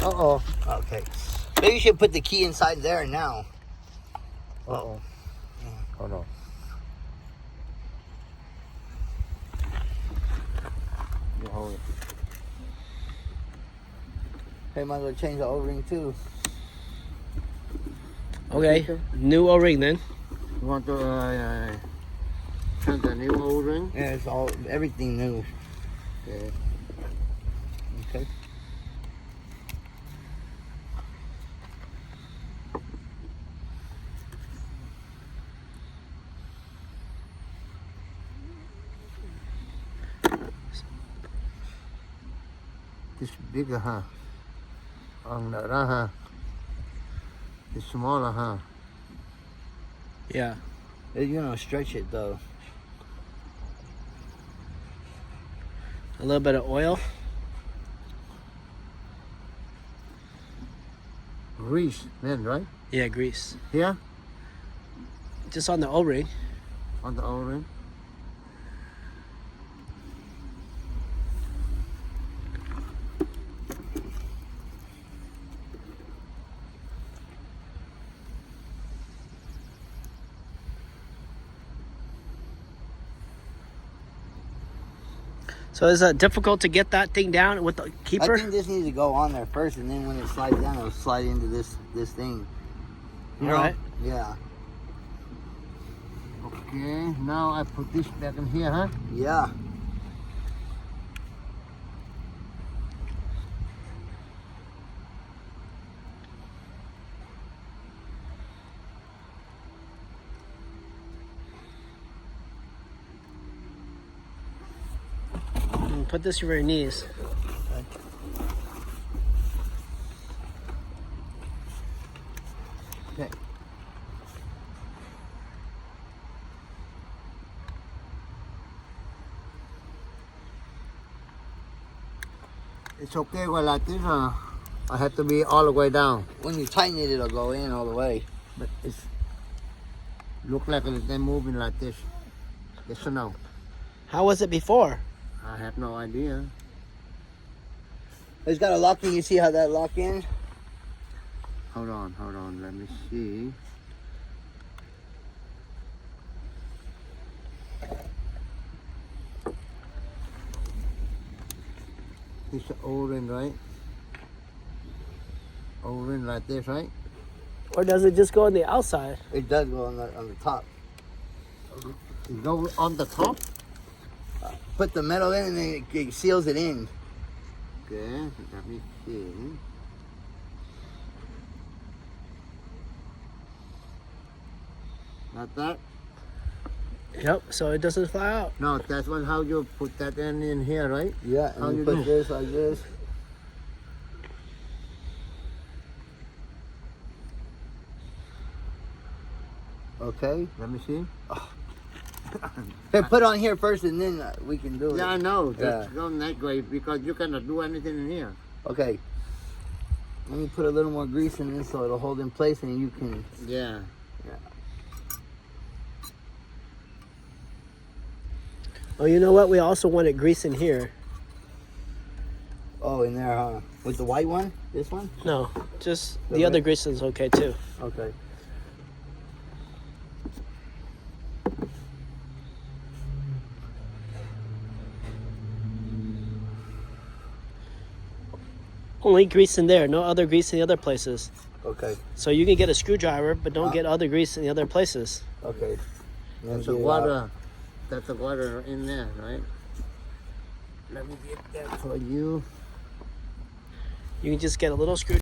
Uh-oh. Okay. Maybe you should put the key inside there now. Uh-oh. Yeah. Hold on. You hold it. Hey, might as well change the O-ring too. Okay, new O-ring then. You want to change the new O-ring? Yeah, it's all everything new. Okay. Okay. This bigger, huh? On the other, huh? It's smaller, huh? Yeah. You're gonna stretch it though. A little bit of oil. Grease, then, right? Yeah, grease. Here? Just on the O-ring. On the O-ring? So is it difficult to get that thing down with the keeper? I think this needs to go on there first, and then when it slides down, it'll slide into this thing. You know? Alright. Yeah. Okay, now I put this back in here, huh? Yeah. Put this over your knees. Okay. It's okay go like this, I have to be all the way down. When you tighten it, it'll go in all the way. But it's look like it's moving like this. Yes or no? How was it before? I have no idea. It's got a lock in. You see how that lock in? Hold on, let me see. It's an O-ring, right? O-ring like this, right? Or does it just go on the outside? It does go on the top. It goes on the top? Put the metal in, and then it seals it in. Okay, let me see. Like that? Yep, so it doesn't fly out. No, that's one how you put that in here, right? Yeah, and How you you put do? this like this. Okay. Let me see. Here, put on here first, and then we can do it. Yeah, I know. Yeah. Just go that way because you cannot do anything in here. Okay. Let me put a little more grease in this so it'll hold in place, and you can. Yeah. Oh, you know what? We also wanted grease in here. Oh, in there, huh? With the white one? This one? No, just The the other red? grease is okay too. Okay. Only grease in there, no other grease in the other places. Okay. So you can get a screwdriver, but don't get other grease in the other places. Okay. There's a water. That's the water in there, right? Let me get that for you. You can just get a little screw.